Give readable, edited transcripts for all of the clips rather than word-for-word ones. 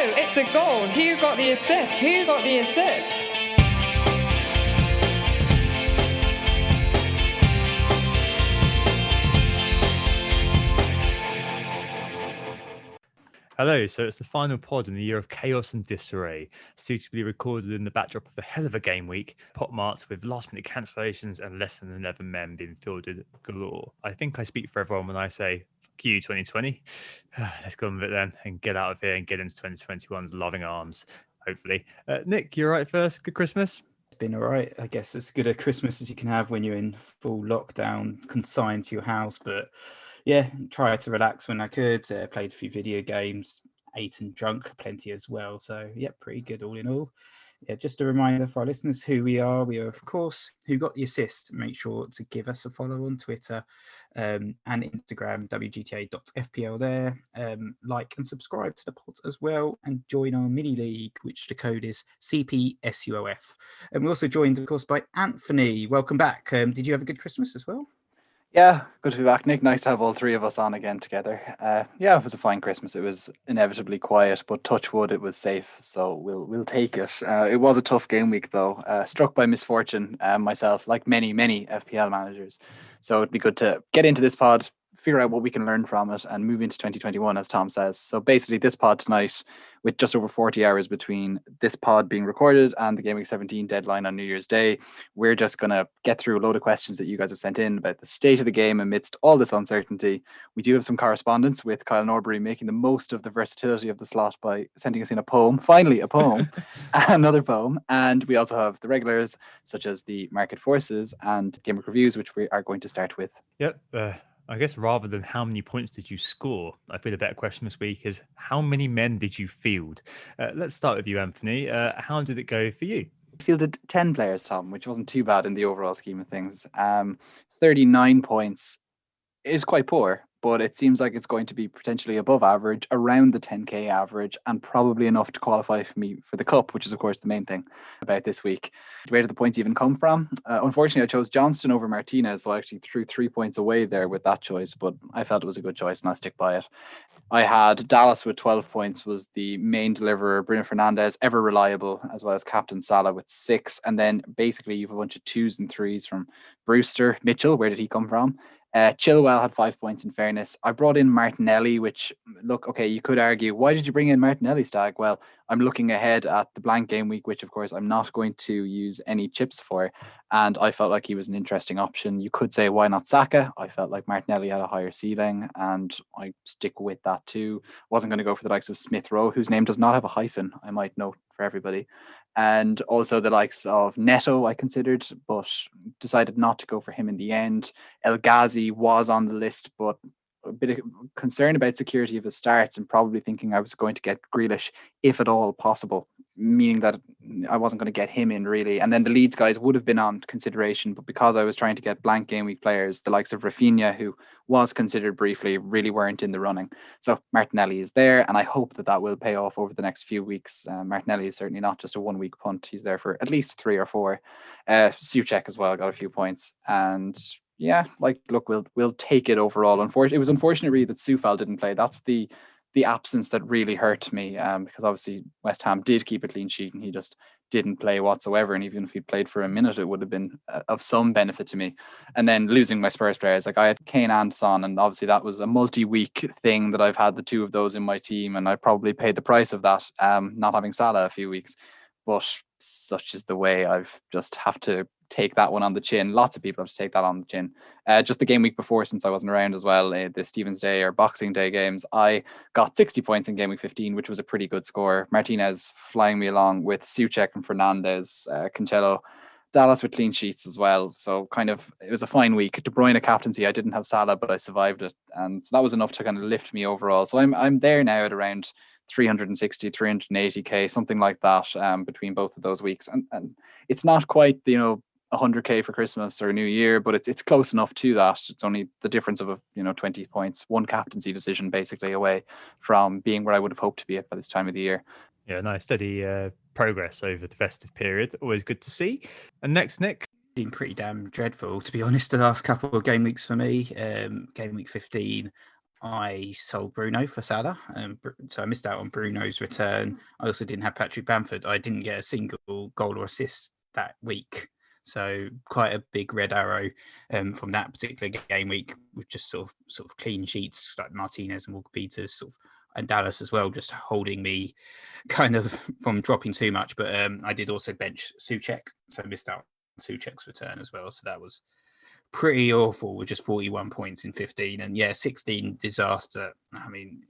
it's a goal. Who got the assist? Who got the assist? Hello, so it's the final pod in the year of chaos and disarray, suitably recorded in the backdrop of a hell of a game week, pot marked with last-minute cancellations and less than 11 men being fielded galore. I think I speak for everyone when I say, fuck you, 2020. Let's go on with it then and get out of here and get into 2021's loving arms, hopefully. Nick, you all right first? Good Christmas? It's been all right. I guess as good a Christmas as you can have when you're in full lockdown, consigned to your house, but yeah, tried to relax when I could, played a few video games, ate and drunk plenty as well. So yeah, pretty good all in all. Yeah, just a reminder for our listeners who we are. We are, of course, Who Got the Assist. Make sure to give us a follow on Twitter and Instagram, WGTA.FPL there. Like and subscribe to the pod as well and join our mini league, which the code is cpsulf. And we're also joined, of course, by Anthony. Welcome back. Did you have a good Christmas as well? Yeah, good to be back, Nick. Nice to have all three of us on again together. Yeah, it was a fine Christmas. It was inevitably quiet, but touch wood, it was safe, so we'll take it. It was a tough game week, though. Struck by misfortune myself, like many FPL managers. So it'd be good to get into this pod, figure out what we can learn from it, and move into 2021, as Tom says. So basically, this pod tonight, with just over 40 hours between this pod being recorded and the Game Week 17 deadline on New Year's Day, we're just going to get through a load of questions that you guys have sent in about the state of the game amidst all this uncertainty. We do have some correspondence with Kyle Norbury making the most of the versatility of the slot by sending us in a poem, finally a poem, another poem. And we also have the regulars, such as the Market Forces and Game Week Reviews, which we are going to start with. Yep. I guess rather than how many points did you score, I feel a better question this week is how many men did you field? Let's start with you, Anthony. How did it go for you? Fielded 10 players, Tom, which wasn't too bad in the overall scheme of things. 39 points is quite poor, but it seems like it's going to be potentially above average, around the 10k average, and probably enough to qualify for me for the cup, which is of course the main thing about this week. Where did the points even come from? Unfortunately, I chose Johnston over Martinez, so I actually threw 3 points away there with that choice, but I felt it was a good choice and I'll stick by it. I had Dallas with 12 points, was the main deliverer, Bruno Fernandes, ever reliable, as well as Captain Salah with 6. And then basically you have a bunch of 2s and 3s from Brewster. Mitchell, where did he come from? Chilwell had 5 points in fairness. I brought in Martinelli, which, look, okay, you could argue, why did you bring in Martinelli, Stag? Well, I'm looking ahead at the blank game week, which of course I'm not going to use any chips for. And I felt like he was an interesting option. You could say, why not Saka? I felt like Martinelli had a higher ceiling and I stick with that too. Wasn't going to go for the likes of Smith Rowe, whose name does not have a hyphen, I might note for everybody. And also the likes of Neto I considered, but decided not to go for him in the end. El Ghazi was on the list, but a bit of concern about security of his starts and probably thinking I was going to get Grealish, if at all possible, meaning that I wasn't going to get him in really. And then the Leeds guys would have been on consideration, but because I was trying to get blank game week players, the likes of Rafinha, who was considered briefly, really weren't in the running. So Martinelli is there, and I hope that will pay off over the next few weeks. Martinelli is certainly not just a 1 week punt. He's there for at least 3 or 4. Souček as well got a few points, and yeah, like, look, we'll take it overall. It was unfortunate really that Soufal didn't play. That's the absence that really hurt me, because obviously West Ham did keep a clean sheet and he just didn't play whatsoever. And even if he played for a minute, it would have been of some benefit to me. And then losing my Spurs players, like I had Kane and Son, and obviously that was a multi-week thing that I've had the 2 of those in my team, and I probably paid the price of that, not having Salah a few weeks. But such is the way. I've just have to take that one on the chin. Lots of people have to take that on the chin. Just the game week before, since I wasn't around as well, the Stephen's Day or Boxing Day games, I got 60 points in game week 15, which was a pretty good score. Martinez flying me along with Souček and Fernandes, Cancelo, Dallas with clean sheets as well. So kind of, it was a fine week. De Bruyne captaincy, I didn't have Salah, but I survived it. And so that was enough to kind of lift me overall. So I'm there now at around 360, 380k, something like that, between both of those weeks. And it's not quite, 100k for Christmas or New Year, but it's close enough to that. It's only the difference of 20 points, one captaincy decision basically away from being where I would have hoped to be at by this time of the year. Yeah, nice steady progress over the festive period. Always good to see. And next, Nick. Been pretty damn dreadful, to be honest, the last couple of game weeks for me. Game week 15, I sold Bruno for Salah, so I missed out on Bruno's return. I also didn't have Patrick Bamford. I didn't get a single goal or assist that week, so quite a big red arrow from that particular game week, with just sort of clean sheets like Martinez and Walker Peters, and Dallas as well, just holding me kind of from dropping too much. But I did also bench Souček, so I missed out on Souček's return as well. So that was pretty awful with just 41 points in 15, and 16 disaster. I mean,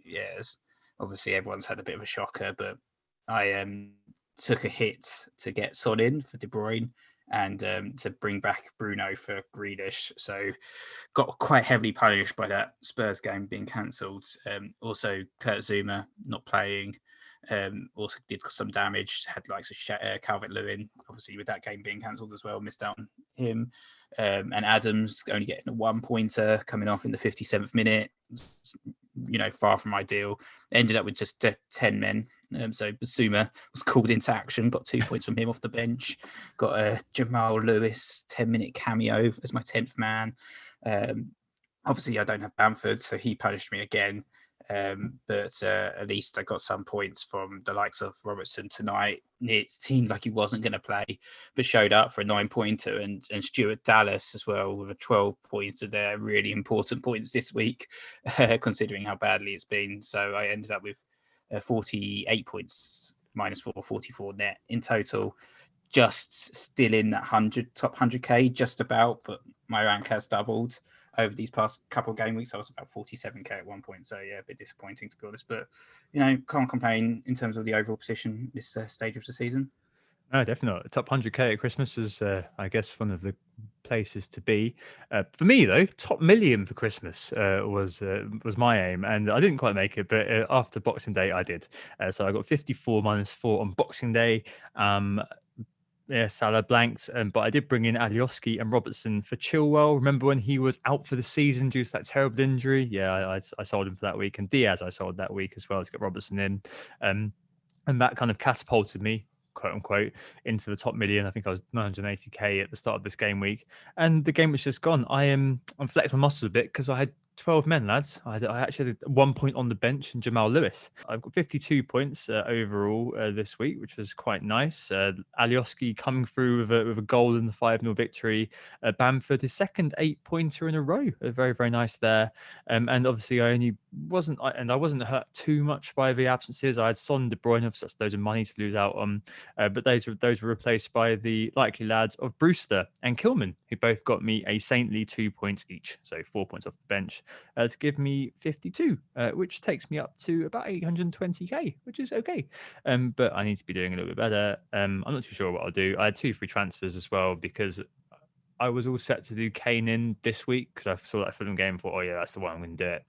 obviously everyone's had a bit of a shocker, but I took a hit to get Son in for De Bruyne and to bring back Bruno for Grealish. So got quite heavily punished by that Spurs game being cancelled. Also, Kurt Zuma not playing. Also did some damage, had like Calvert-Lewin, obviously with that game being cancelled as well, missed out on him. And Adams only getting a 1-pointer coming off in the 57th minute, far from ideal. Ended up with just 10 men. So Basuma was called into action, got 2 points from him off the bench. Got a Jamal Lewis 10-minute cameo as my 10th man. Obviously, I don't have Bamford, so he punished me again. But at least I got some points from the likes of Robertson tonight. It seemed like he wasn't going to play, but showed up for a 9-pointer, and Stuart Dallas as well with a 12-pointer there. Really important points this week, considering how badly it's been. So I ended up with 48 points, -4, 44 net in total. Just still in that top 100k, just about, but my rank has doubled over these past couple of game weeks. I was about 47k at one point, so a bit disappointing to be honest, but can't complain in terms of the overall position this stage of the season. No, definitely not. Top 100k at Christmas is, I guess, one of the places to be. For me, though, top million for Christmas was my aim, and I didn't quite make it, but after Boxing Day, I did. So I got 54 -4 on Boxing Day. Salah blanked, but I did bring in Alioski and Robertson for Chilwell. Remember when he was out for the season due to that terrible injury? Yeah, I sold him for that week, and Diaz I sold that week as well to get Robertson in, and that kind of catapulted me, quote unquote, into the top million. I think I was 980k at the start of this game week, and the game was just gone. I'm flexing my muscles a bit because I had 12 men, lads. I actually had 1 point on the bench and Jamal Lewis. I've got 52 points overall this week, which was quite nice. Alioski coming through with a goal in the 5-0 victory. Bamford, his second 8-pointer in a row. Very, very nice there. And obviously I wasn't hurt too much by the absences. I had Son, De Bruyne, so that's loads of money to lose out on. But those were replaced by the likely lads of Brewster and Kilman, who both got me a saintly 2 points each. So 4 points off the bench. To give me 52, which takes me up to about 820k, which is okay. But I need to be doing a little bit better. I'm not too sure what I'll do. I had 2 free transfers as well because I was all set to do Kane in this week because I saw that Fulham game and thought, oh yeah, that's the one I'm going to do it.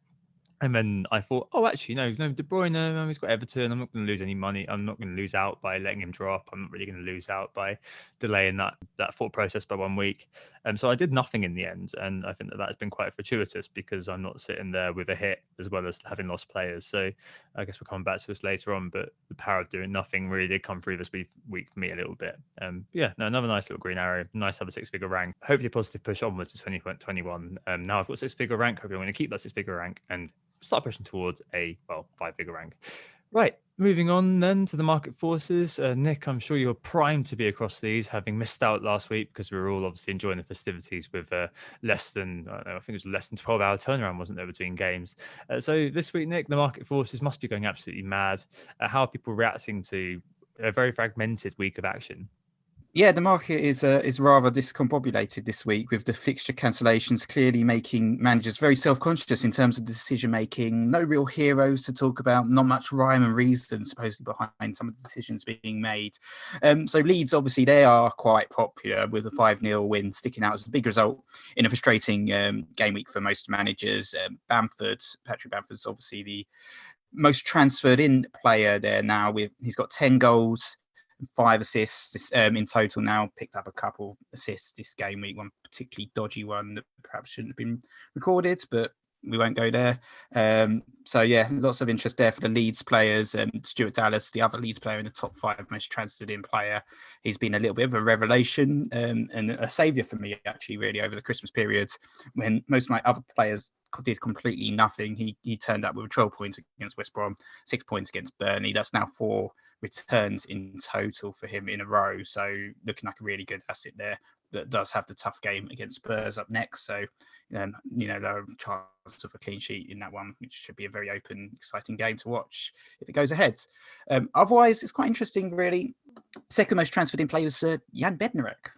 And then I thought, oh, actually, no, De Bruyne, he's got Everton. I'm not going to lose any money. I'm not going to lose out by letting him drop. I'm not really going to lose out by delaying that thought process by 1 week. So I did nothing in the end. And I think that has been quite fortuitous because I'm not sitting there with a hit as well as having lost players. So I guess we'll come back to this later on. But the power of doing nothing really did come through this week for me a little bit. Another nice little green arrow. Nice to have a 6-figure rank. Hopefully a positive push onwards to 2021. Now I've got a 6-figure rank. Hopefully I'm going to keep that 6-figure rank and start pushing towards a 5-figure rank. Right, moving on then to the market forces. Nick, I'm sure you're primed to be across these, having missed out last week because we were all obviously enjoying the festivities with less than 12-hour turnaround, wasn't there, between games. So this week, Nick, the market forces must be going absolutely mad. How are people reacting to a very fragmented week of action? Yeah, the market is rather discombobulated this week, with the fixture cancellations clearly making managers very self-conscious in terms of the decision-making. No real heroes to talk about, not much rhyme and reason supposedly behind some of the decisions being made. So Leeds, obviously, they are quite popular with a 5-0 win sticking out as a big result in a frustrating game week for most managers. Patrick Bamford's obviously the most transferred in player there now. He's got 10 goals. 5 assists in total now. Picked up a couple assists this game week, one particularly dodgy one that perhaps shouldn't have been recorded, but we won't go there. So yeah, lots of interest there for the Leeds players. Stuart Dallas, the other Leeds player in the top 5 most transferred in player. He's been a little bit of a revelation and a saviour for me, actually, really, over the Christmas period when most of my other players did completely nothing. He turned up with 12 points against West Brom, 6 points against Burnley. That's now 4 returns in total for him in a row. So looking like a really good asset there that does have the tough game against Spurs up next. So, there are chances of a clean sheet in that one, which should be a very open, exciting game to watch if it goes ahead. Otherwise, it's quite interesting, really. Second most transferred in play was Jan Bednarek.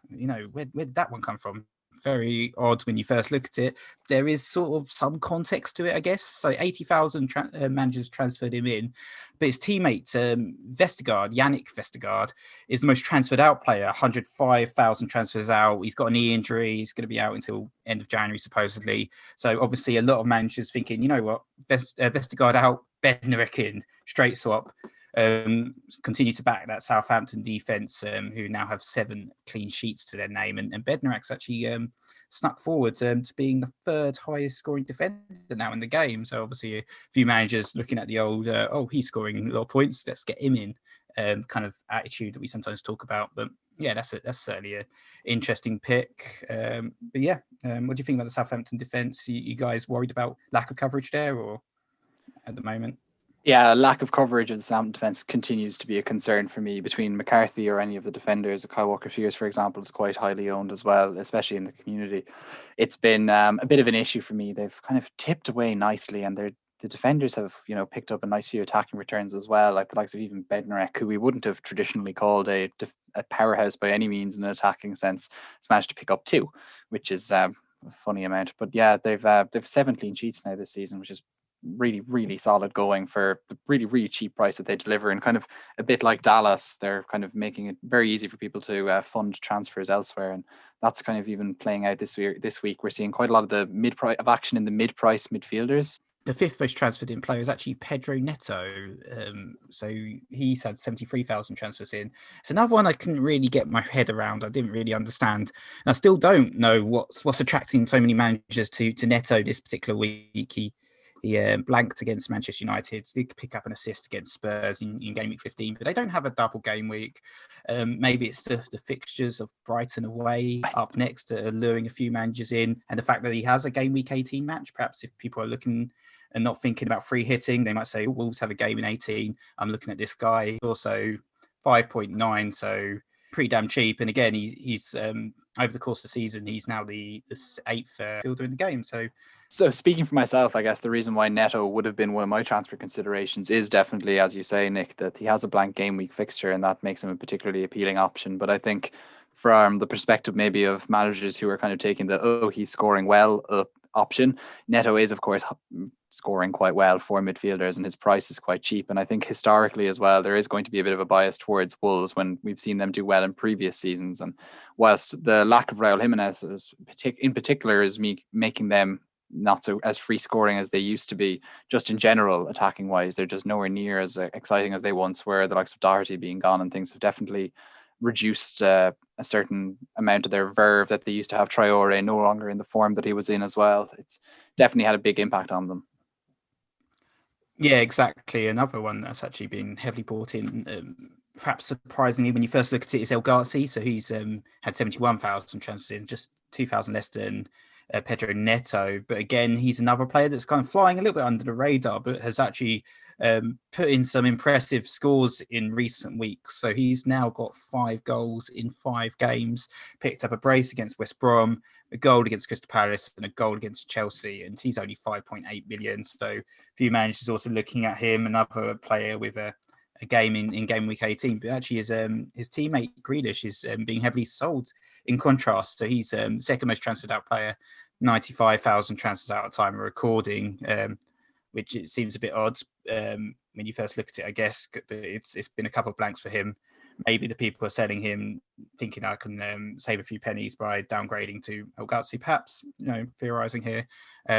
Where did that one come from? Very odd when you first look at it. There is sort of some context to it, I guess. So 80,000 managers transferred him in, but his teammate Yannick Vestergaard is the most transferred out player. 105,000 transfers out. He's got a knee injury. He's going to be out until end of January supposedly. So obviously a lot of managers thinking, you know what, Vestergaard out, Bednarek in, straight swap. Continue to back that Southampton defence, who now have 7 clean sheets to their name. And Bednarek's actually snuck forward to being the 3rd highest scoring defender now in the game. So obviously a few managers looking at the old, he's scoring a lot of points, let's get him in, kind of attitude that we sometimes talk about. But yeah, that's certainly an interesting pick. But yeah, what do you think about the Southampton defence? You guys worried about lack of coverage there or at the moment? Yeah, lack of coverage of the Southampton defence continues to be a concern for me. Between McCarthy or any of the defenders, Kyle Walker-Peters, for example, is quite highly owned as well, especially in the community. It's been a bit of an issue for me. They've kind of tipped away nicely, and the defenders have, picked up a nice few attacking returns as well, like the likes of even Bednarek, who we wouldn't have traditionally called a powerhouse by any means in an attacking sense, has managed to pick up 2, which is a funny amount. But yeah, they've 7 clean sheets now this season, which is really, really solid going for the really, really cheap price that they deliver. And kind of a bit like Dallas, they're kind of making it very easy for people to fund transfers elsewhere. And that's kind of even playing out this week. We're seeing quite a lot of the mid-price of action in the mid-price midfielders. The 5th most transferred in player is actually Pedro Neto. So he's had 73,000 transfers in. It's another one I couldn't really get my head around. I didn't really understand. And I still don't know what's attracting so many managers to Neto this particular week. He blanked against Manchester United. Did pick up an assist against Spurs in game week 15, but they don't have a double game week. Maybe it's the fixtures of Brighton away up next are luring a few managers in, and the fact that he has a game week 18 match. Perhaps if people are looking and not thinking about free hitting, they might say, Wolves have a game in 18. I'm looking at this guy. Also 5.9, so pretty damn cheap. And again, he's over the course of the season, he's now the 8th fielder in the game. So speaking for myself, I guess the reason why Neto would have been one of my transfer considerations is definitely, as you say, Nick, that he has a blank game week fixture, and that makes him a particularly appealing option. But I think from the perspective maybe of managers who are kind of taking the, he's scoring well option, Neto is, of course, scoring quite well for midfielders, and his price is quite cheap. And I think historically as well, there is going to be a bit of a bias towards Wolves when we've seen them do well in previous seasons. And whilst the lack of Raul Jimenez in particular is making them not so as free scoring as they used to be, just in general, attacking wise, they're just nowhere near as exciting as they once were. The likes of Doherty being gone and things have definitely reduced a certain amount of their verve that they used to have. Traore no longer in the form that he was in as well. It's definitely had a big impact on them. Yeah, exactly. Another one that's actually been heavily bought in, perhaps surprisingly, when you first look at it, is El Ghazi. So he's had 71,000 transfers in, just 2,000 less than Pedro Neto. But again, he's another player that's kind of flying a little bit under the radar, but has actually put in some impressive scores in recent weeks. So he's now got 5 goals in 5 games, picked up a brace against West Brom, a goal against Crystal Palace, and a goal against Chelsea. And he's only 5.8 million. So a few managers also looking at him, another player with a game in game week 18. But actually his teammate Grealish is being heavily sold in contrast. So he's second most transferred out player, 95,000 transfers out at time of recording, which it seems a bit odd when you first look at it, I guess. But it's been a couple of blanks for him. Maybe the people are selling him thinking I can save a few pennies by downgrading to El Ghazi, perhaps, theorising here,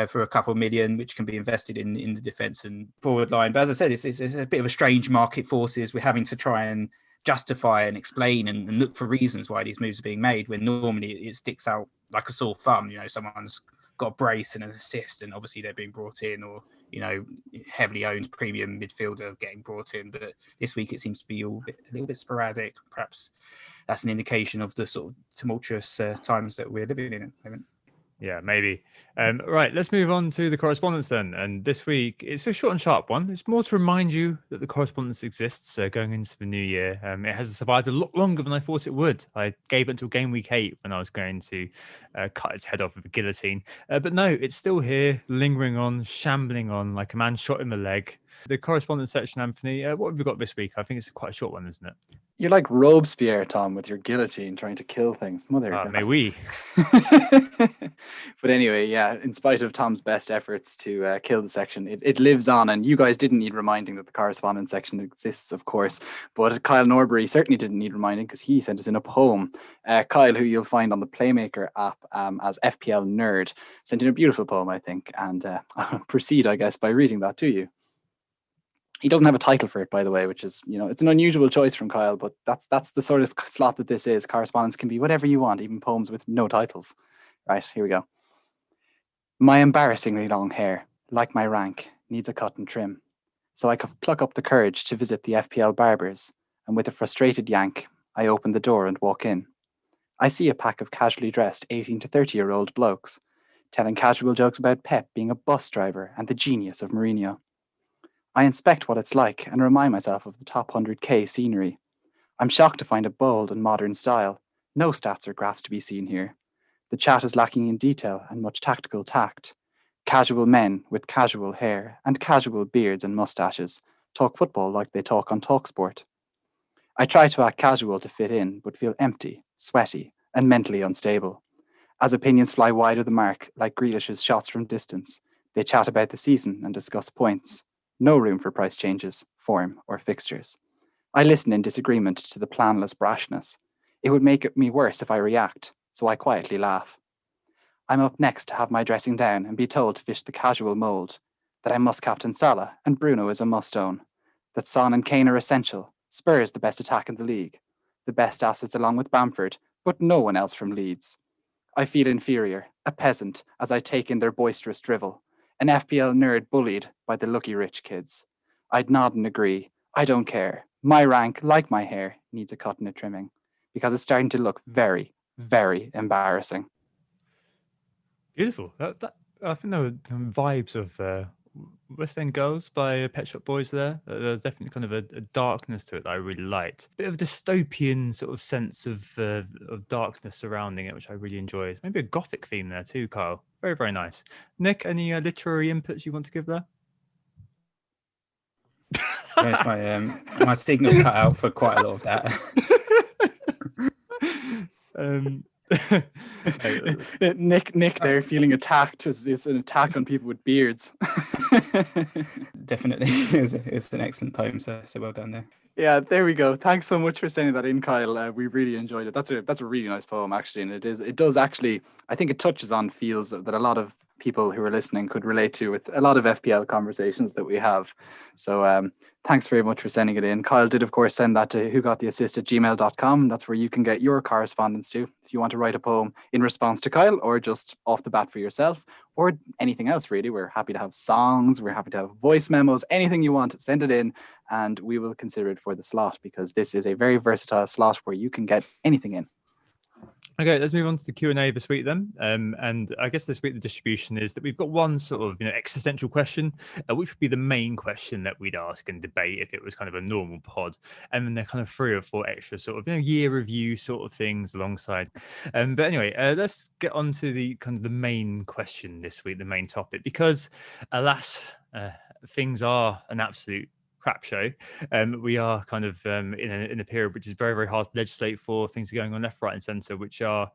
for a couple of million, which can be invested in the defence and forward line. But as I said, it's a bit of a strange market forces. We're having to try and justify and explain and look for reasons why these moves are being made, when normally it sticks out like a sore thumb. Someone's got a brace and an assist, and obviously they're being brought in, or heavily owned premium midfielder getting brought in. But this week it seems to be a little bit sporadic. Perhaps that's an indication of the sort of tumultuous times that we're living in at the moment. Yeah, maybe. Right, let's move on to the correspondence then. And this week, it's a short and sharp one. It's more to remind you that the correspondence exists going into the new year. It has survived a lot longer than I thought it would. I gave it until game week 8 when I was going to cut its head off with a guillotine. But no, it's still here, lingering on, shambling on like a man shot in the leg. The correspondence section, Anthony, what have we got this week? I think it's quite a short one, isn't it? You're like Robespierre, Tom, with your guillotine trying to kill things. Mother of God. May we. But anyway, yeah, in spite of Tom's best efforts to kill the section, it lives on. And you guys didn't need reminding that the correspondence section exists, of course. But Kyle Norbury certainly didn't need reminding because he sent us in a poem. Kyle, who you'll find on the Playmaker app as FPL Nerd, sent in a beautiful poem, I think. And I'll proceed, I guess, by reading that to you. He doesn't have a title for it, by the way, which is, it's an unusual choice from Kyle, but that's the sort of slot that this is. Correspondence can be whatever you want, even poems with no titles. Right, here we go. My embarrassingly long hair, like my rank, needs a cut and trim. So I could pluck up the courage to visit the FPL barbers, and with a frustrated yank, I open the door and walk in. I see a pack of casually dressed 18 to 30-year-old blokes, telling casual jokes about Pep being a bus driver and the genius of Mourinho. I inspect what it's like and remind myself of the top 100k scenery. I'm shocked to find a bold and modern style. No stats or graphs to be seen here. The chat is lacking in detail and much tactical tact. Casual men with casual hair and casual beards and mustaches talk football like they talk on TalkSport. I try to act casual to fit in, but feel empty, sweaty, and mentally unstable. As opinions fly wide of the mark, like Grealish's shots from distance, they chat about the season and discuss points. No room for price changes, form, or fixtures. I listen in disagreement to the planless brashness. It would make me worse if I react, so I quietly laugh. I'm up next to have my dressing down and be told to fish the casual mould, that I must captain Salah and Bruno is a must-own, that Son and Kane are essential, Spurs the best attack in the league, the best assets along with Bamford, but no one else from Leeds. I feel inferior, a peasant, as I take in their boisterous drivel. An FPL nerd bullied by the lucky rich kids. I'd nod and agree. I don't care. My rank, like my hair, needs a cut and a trimming because it's starting to look very, very embarrassing. Beautiful. I think there were vibes of West End Girls by Pet Shop Boys there. There's definitely kind of a darkness to it that I really liked. Bit of a dystopian sort of sense of darkness surrounding it, which I really enjoyed. Maybe a gothic theme there too, Kyle. Very, very nice. Nick, any literary inputs you want to give there? Yes, my signal cut out for quite a lot of that. Nick there feeling attacked is an attack on people with beards. Definitely it's an excellent poem, so well done there. Yeah, there we go. Thanks so much for sending that in, Kyle. We really enjoyed it. That's a really nice poem, actually, and it does actually, I think it touches on feels that a lot of people who are listening could relate to with a lot of FPL conversations that we have. So thanks very much for sending it in. Kyle did, of course, send that to whogottheassist@gmail.com. That's where you can get your correspondence to if you want to write a poem in response to Kyle or just off the bat for yourself or anything else, really. We're happy to have songs. We're happy to have voice memos, anything you want, send it in and we will consider it for the slot because this is a very versatile slot where you can get anything in. Okay, let's move on to the Q&A this week then. And I guess this week the distribution is that we've got one sort of existential question, which would be the main question that we'd ask and debate if it was kind of a normal pod. And then there are kind of 3 or 4 extra sort of year review sort of things alongside. But anyway, let's get on to the kind of the main question this week, the main topic, because alas, things are an absolute crap show. We are kind of in a period which is very, very hard to legislate for. Things are going on left, right, and centre, which are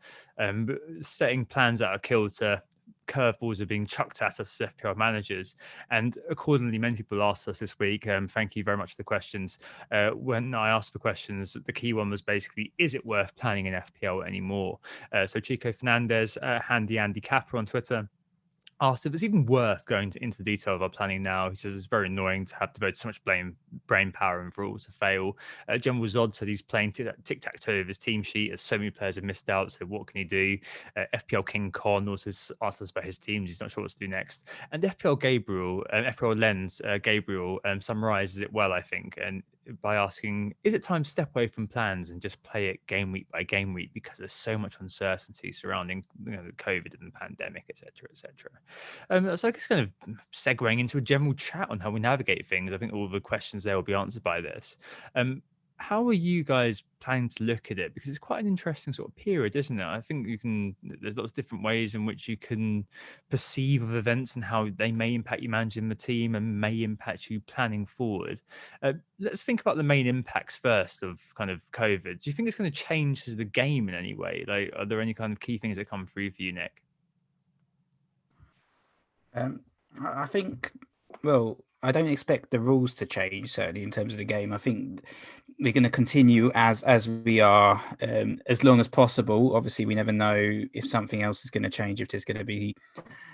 setting plans out of kilter. Curveballs are being chucked at us as FPL managers, and accordingly, many people asked us this week. Thank you very much for the questions. When I asked for questions, the key one was basically, is it worth planning in FPL anymore? So Chico Fernandez, Handy Andy Capper on Twitter asked if it's even worth going into the detail of our planning now. He says it's very annoying to have devoted so much brain power and for all to fail. General Zod said he's playing tic-tac-toe with his team sheet as so many players have missed out, so what can he do? FPL King Con also asked us about his teams. He's not sure what to do next. And FPL Lens Gabriel summarizes it well, I think, and by asking, is it time to step away from plans and just play it game week by game week because there's so much uncertainty surrounding COVID and the pandemic, etc., etc. So I guess kind of segueing into a general chat on how we navigate things. I think all the questions there will be answered by this. How are you guys planning to look at it? Because it's quite an interesting sort of period, isn't it? I think there's lots of different ways in which you can perceive of events and how they may impact you managing the team and may impact you planning forward. Let's think about the main impacts first of kind of COVID. Do you think it's going to change the game in any way? Like, are there any kind of key things that come through for you, Nick? I think, well, I don't expect the rules to change, certainly in terms of the game. I think we're going to continue as we are as long as possible. Obviously, we never know if something else is going to change, if there's going to be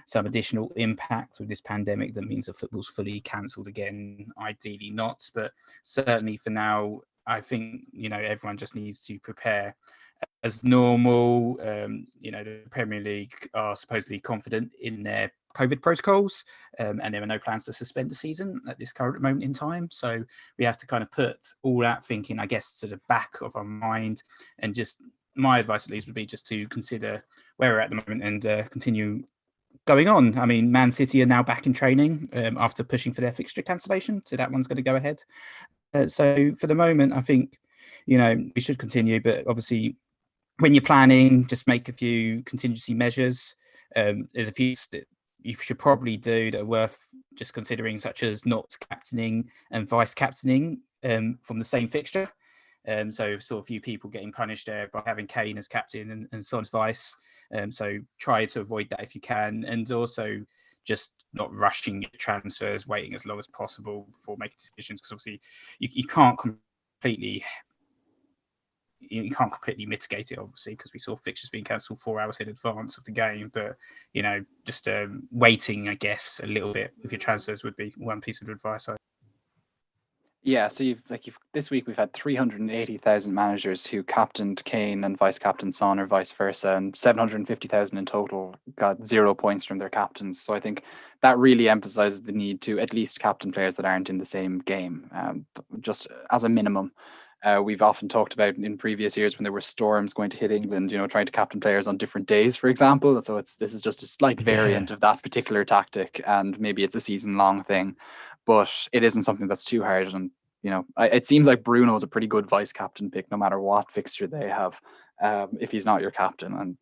some additional impact with this pandemic that means that football's fully cancelled again. Ideally not, but certainly for now, I think, everyone just needs to prepare as normal. The Premier League are supposedly confident in their COVID protocols, and there are no plans to suspend the season at this current moment in time. So we have to kind of put all that thinking, I guess, to the back of our mind, and just my advice at least would be just to consider where we're at the moment and continue going on. I mean, Man City are now back in training after pushing for their fixture cancellation, so that one's going to go ahead. So for the moment, I think we should continue, but obviously when you're planning, just make a few contingency measures. There's a few that you should probably do that are worth just considering, such as not captaining and vice captaining from the same fixture. So saw a few people getting punished there by having Kane as captain and Son as vice. So try to avoid that if you can, and also just not rushing your transfers, waiting as long as possible before making decisions, because obviously you can't completely mitigate it, obviously, because we saw fixtures being cancelled 4 hours in advance of the game. But just waiting, I guess, a little bit with your transfers would be one piece of advice. Yeah, so you've this week we've had 380,000 managers who captained Kane and vice captained Son or vice versa, and 750,000 in total got 0 points from their captains. So I think that really emphasizes the need to at least captain players that aren't in the same game, just as a minimum. We've often talked about in previous years when there were storms going to hit England, trying to captain players on different days, for example. So this is just a slight variant of that particular tactic, and maybe it's a season-long thing, but it isn't something that's too hard. And it seems like Bruno is a pretty good vice captain pick, no matter what fixture they have, if he's not your captain, and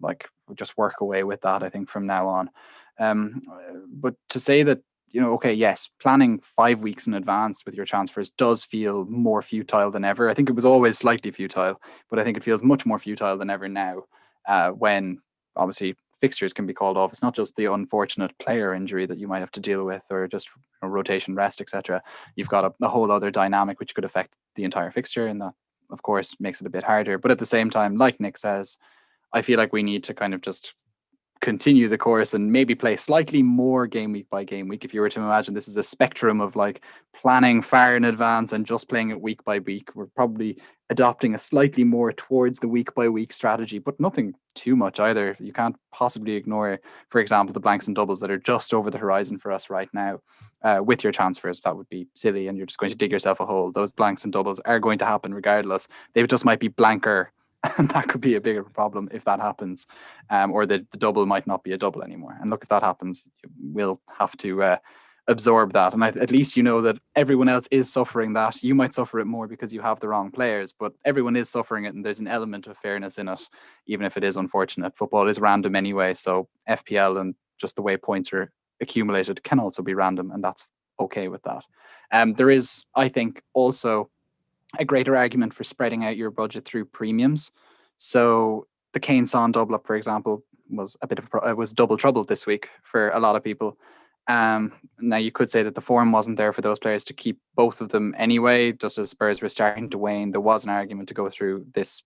just work away with that, I think, from now on. But to say that, okay, yes, planning 5 weeks in advance with your transfers does feel more futile than ever. I think it was always slightly futile, but I think it feels much more futile than ever now, when obviously fixtures can be called off. It's not just the unfortunate player injury that you might have to deal with, or just rotation rest, etc. You've got a whole other dynamic which could affect the entire fixture, and that, of course, makes it a bit harder. But at the same time, like Nick says, I feel like we need to kind of just continue the course and maybe play slightly more game week by game week. If you were to imagine this is a spectrum of planning far in advance and just playing it week by week, we're probably adopting a slightly more towards the week by week strategy, but nothing too much either. You can't possibly ignore, for example, the blanks and doubles that are just over the horizon for us right now. With your transfers, that would be silly, and you're just going to dig yourself a hole. Those blanks and doubles are going to happen regardless. They just might be blanker, and that could be a bigger problem if that happens, or the double might not be a double anymore. And look, if that happens, we'll have to absorb that. And at least you know that everyone else is suffering that. You might suffer it more because you have the wrong players, but everyone is suffering it, and there's an element of fairness in it, even if it is unfortunate. Football is random anyway, so FPL and just the way points are accumulated can also be random, and that's okay with that. There is, I think, also a greater argument for spreading out your budget through premiums. So the Kane Son double up, for example, was was double trouble this week for a lot of people. Now you could say that the form wasn't there for those players to keep both of them anyway, just as Spurs were starting to wane. There was an argument to go through this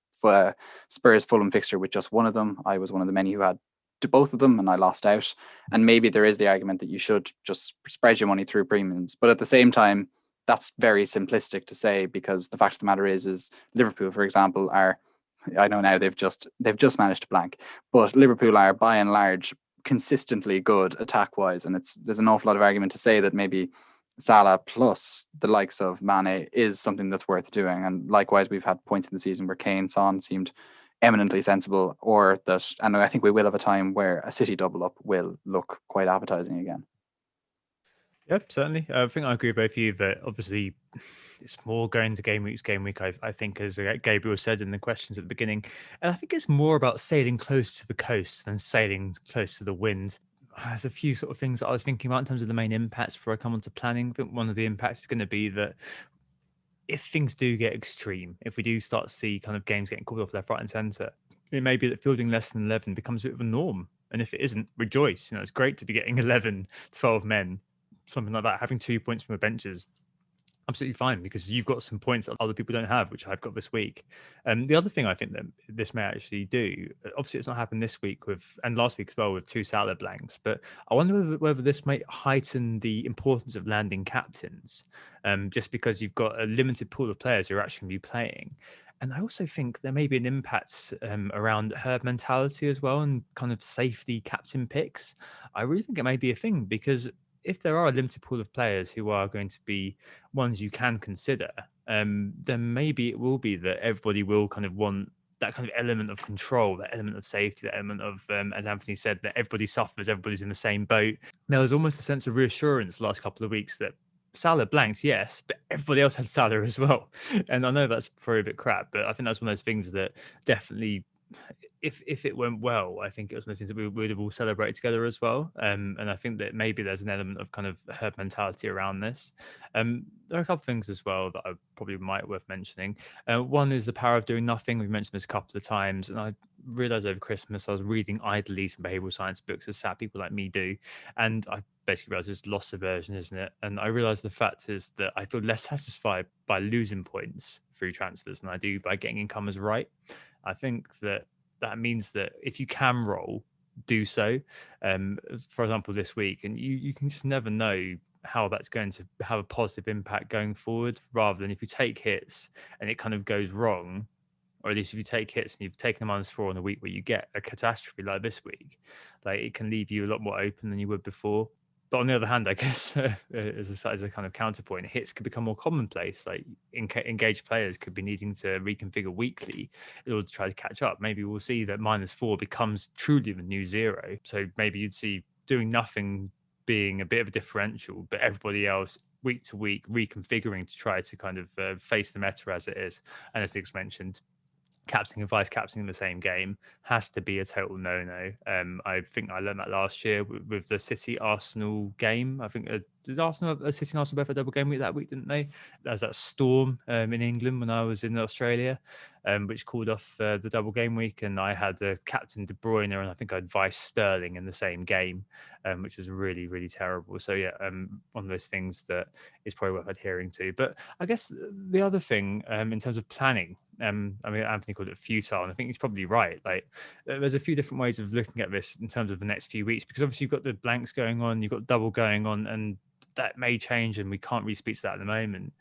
Spurs Fulham fixture with just one of them. I was one of the many who had to both of them and I lost out. And maybe there is the argument that you should just spread your money through premiums. But at the same time, that's very simplistic to say, because the fact of the matter is Liverpool, for example, I know now they've just managed to blank, but Liverpool are by and large consistently good attack wise, and there's an awful lot of argument to say that maybe Salah plus the likes of Mane is something that's worth doing. And likewise, we've had points in the season where Kane, Son seemed eminently sensible, and I think we will have a time where a City double up will look quite appetizing again. Yep, certainly. I think I agree with both of you that obviously it's more going to game week. I think, as Gabriel said in the questions at the beginning, and I think it's more about sailing close to the coast than sailing close to the wind. There's a few sort of things that I was thinking about in terms of the main impacts before I come on to planning. I think one of the impacts is going to be that if things do get extreme, if we do start to see kind of games getting called off left, right, and centre, it may be that fielding less than 11 becomes a bit of a norm. And if it isn't, rejoice. It's great to be getting 11, 12 men, something like that. Having 2 points from the benches, absolutely fine, because you've got some points that other people don't have, which I've got this week. The other thing I think that this may actually do, obviously it's not happened this week and last week as well with 2 Salah blanks, but I wonder whether this might heighten the importance of landing captains, just because you've got a limited pool of players who are actually going to be playing. And I also think there may be an impact around herd mentality as well, and kind of safety captain picks. I really think it may be a thing, because if there are a limited pool of players who are going to be ones you can consider, then maybe it will be that everybody will kind of want that kind of element of control, that element of safety, that element of, as Anthony said, that everybody suffers, everybody's in the same boat. There was almost a sense of reassurance the last couple of weeks that Salah blanked, yes, but everybody else had Salah as well. And I know that's probably a bit crap, but I think that's one of those things that definitely, if it went well, I think it was one of the things that we would have all celebrated together as well. And I think that maybe there's an element of kind of herd mentality around this. There are a couple of things as well that I probably might worth mentioning. One is the power of doing nothing. We've mentioned this a couple of times, and I realized over Christmas I was reading idly some behavioral science books, as sad people like me do, and I basically realized it's loss aversion, isn't it? And I realized the fact is that I feel less satisfied by losing points through transfers than I do by getting incomers right. I think that means that if you can roll, do so. For example, this week, and you can just never know how that's going to have a positive impact going forward, rather than if you take hits and it kind of goes wrong, or at least if you take hits and you've taken a -4 on a week where you get a catastrophe like this week, like it can leave you a lot more open than you would before. But on the other hand, I guess as a kind of counterpoint, hits could become more commonplace. Like engaged players could be needing to reconfigure weekly in order to try to catch up. Maybe we'll see that -4 becomes truly the new 0. So maybe you'd see doing nothing being a bit of a differential, but everybody else week to week reconfiguring to try to kind of face the meta as it is. And as Nick's mentioned, captaining and vice captaining in the same game has to be a total no-no. I think I learned that last year with the City Arsenal game. I think did City and Arsenal both a double game week that week, didn't they? There was that storm in England when I was in Australia, which called off the double game week, and I had captain De Bruyne, and I think I'd vice Sterling in the same game, which was really, really terrible. So yeah, one of those things that is probably worth adhering to. But I guess the other thing in terms of planning, I mean, Anthony called it futile, and I think he's probably right. Like, there's a few different ways of looking at this in terms of the next few weeks, because obviously you've got the blanks going on, you've got double going on, and that may change, and we can't really speak to that at the moment.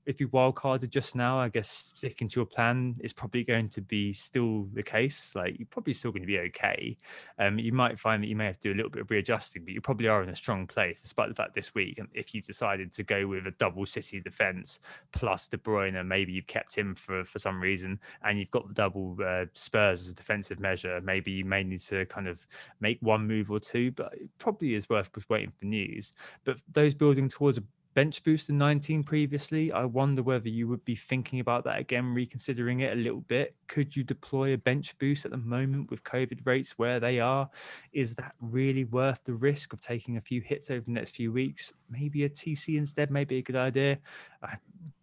If you wildcarded just now, I guess sticking to your plan is probably going to be still the case. Like, you're probably still going to be okay. You might find that you may have to do a little bit of readjusting, but you probably are in a strong place, despite the fact this week, and if you decided to go with a double City defence plus De Bruyne, maybe you've kept him for some reason, and you've got the double Spurs as a defensive measure, maybe you may need to kind of make one move or two, but it probably is worth just waiting for news. But those building towards a bench boost in 19 previously, I wonder whether you would be thinking about that again, reconsidering it a little bit. Could you deploy a bench boost at the moment with COVID rates where they are? Is that really worth the risk of taking a few hits over the next few weeks? Maybe a TC instead may be a good idea.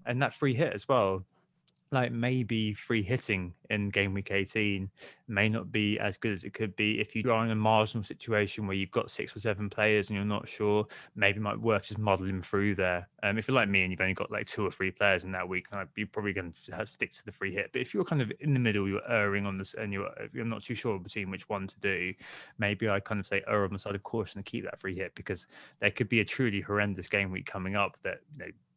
And that free hit as well. like maybe free hitting in game week 18 may not be as good as it could be. If you are in a marginal situation where you've got 6 or 7 players and you're not sure, maybe it might be worth just muddling through there. If you're like me and you've only got like 2 or 3 players in that week, you're probably going to stick to the free hit. But if you're kind of in the middle, you're erring on this and you're not too sure between which one to do, maybe I kind of say err on the side of caution and keep that free hit, because there could be a truly horrendous game week coming up that,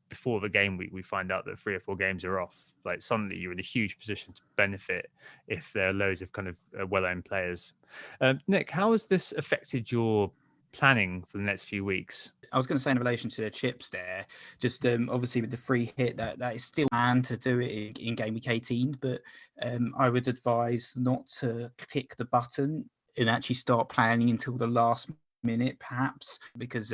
before the game week, we find out that 3 or 4 games are off. Like suddenly you're in a huge position to benefit if there are loads of kind of well-owned players. Nick, how has this affected your planning for the next few weeks? I was going to say in relation to the chips there, just obviously with the free hit, that is still planned to do it in game week 18, but I would advise not to click the button and actually start planning until the last minute, perhaps, because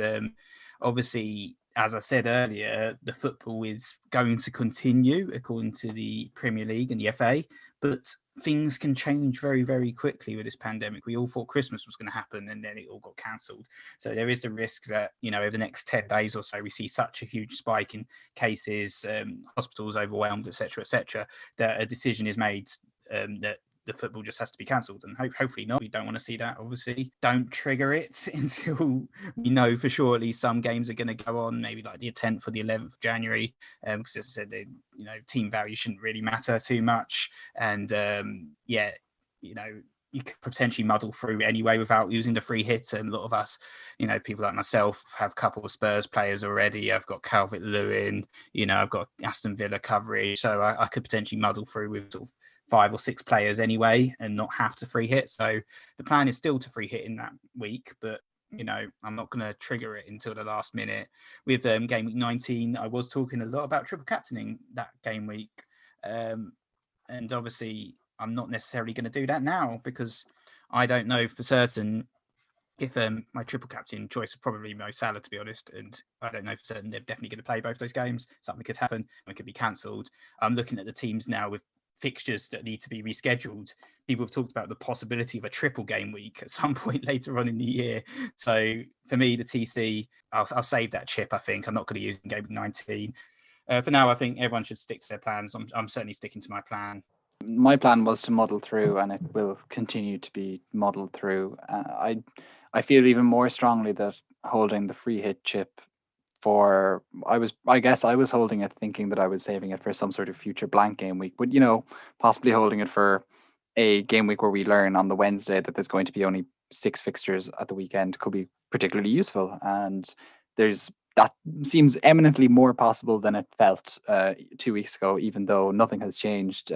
obviously, as I said earlier, the football is going to continue according to the Premier League and the FA, but things can change very, very quickly with this pandemic. We all thought Christmas was going to happen and then it all got cancelled. So there is the risk that, over the next 10 days or so, we see such a huge spike in cases, hospitals overwhelmed, etc., that a decision is made that the football just has to be cancelled, and hopefully not. We don't want to see that, obviously. Don't trigger it until we know for sure at least some games are going to go on, maybe like the 10th or the 11th of January, because as I said, team value shouldn't really matter too much, and you could potentially muddle through anyway without using the free hit. And a lot of us, people like myself, have a couple of Spurs players already. I've got Calvert-Lewin, I've got Aston Villa coverage, so I could potentially muddle through with sort of 5 or 6 players anyway and not have to free hit. So the plan is still to free hit in that week, but I'm not going to trigger it until the last minute. With game week 19, I was talking a lot about triple captaining that game week, and obviously I'm not necessarily going to do that now because I don't know for certain if my triple captain choice would probably be Mo Salah, to be honest, and I don't know for certain they're definitely going to play both those games. Something could happen, it could be cancelled. I'm looking at the teams now with fixtures that need to be rescheduled. People have talked about the possibility of a triple game week at some point later on in the year. So for me, the TC, I'll save that chip. I think I'm not going to use in game 19. For now, I think everyone should stick to their plans. I'm certainly sticking to my plan. My plan was to muddle through, and it will continue to be muddled through. I feel even more strongly that holding the free hit chip I guess I was holding it thinking that I was saving it for some sort of future blank game week, but possibly holding it for a game week where we learn on the Wednesday that there's going to be only 6 fixtures at the weekend could be particularly useful. And that seems eminently more possible than it felt 2 weeks ago, even though nothing has changed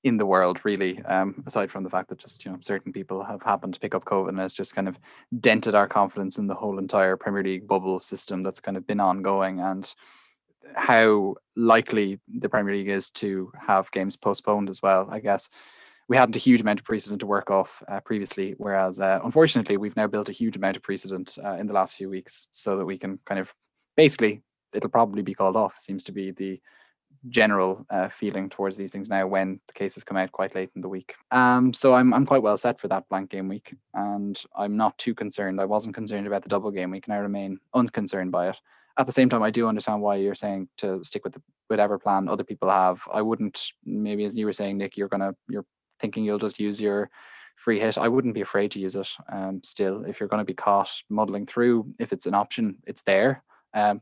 in the world, really, aside from the fact that just certain people have happened to pick up COVID, and it's just kind of dented our confidence in the whole entire Premier League bubble system that's kind of been ongoing, and how likely the Premier League is to have games postponed as well. I guess we hadn't a huge amount of precedent to work off previously, whereas unfortunately we've now built a huge amount of precedent in the last few weeks, so that we can kind of basically, it'll probably be called off, seems to be the general feeling towards these things now when the cases come out quite late in the week. So I'm quite well set for that blank game week, and I'm not too concerned. I wasn't concerned about the double game week, and I remain unconcerned by it. At the same time, I do understand why you're saying to stick with whatever plan other people have. I wouldn't, maybe as you were saying, Nick, you're thinking you'll just use your free hit. I wouldn't be afraid to use it. Still, if you're going to be caught muddling through, if it's an option, it's there.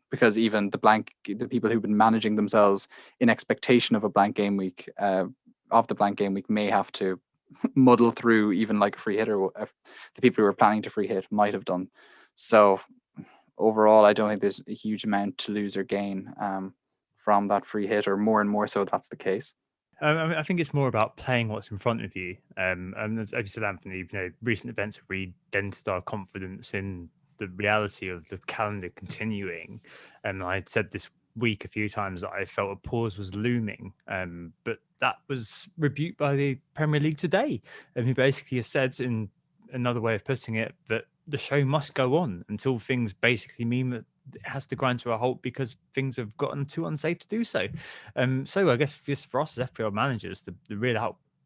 Because even the people who've been managing themselves in expectation of a blank game week, may have to muddle through even like a free hit, or the people who are planning to free hit might have done. So overall, I don't think there's a huge amount to lose or gain from that free hit, or more and more so that's the case. I think it's more about playing what's in front of you. And as you said, Anthony, recent events have really dented our confidence in the reality of the calendar continuing. And I said this week a few times that I felt a pause was looming, but that was rebuked by the Premier League today, and he basically has said, in another way of putting it, that the show must go on until things basically mean that it has to grind to a halt because things have gotten too unsafe to do so. So I guess just for us as FPL managers, the real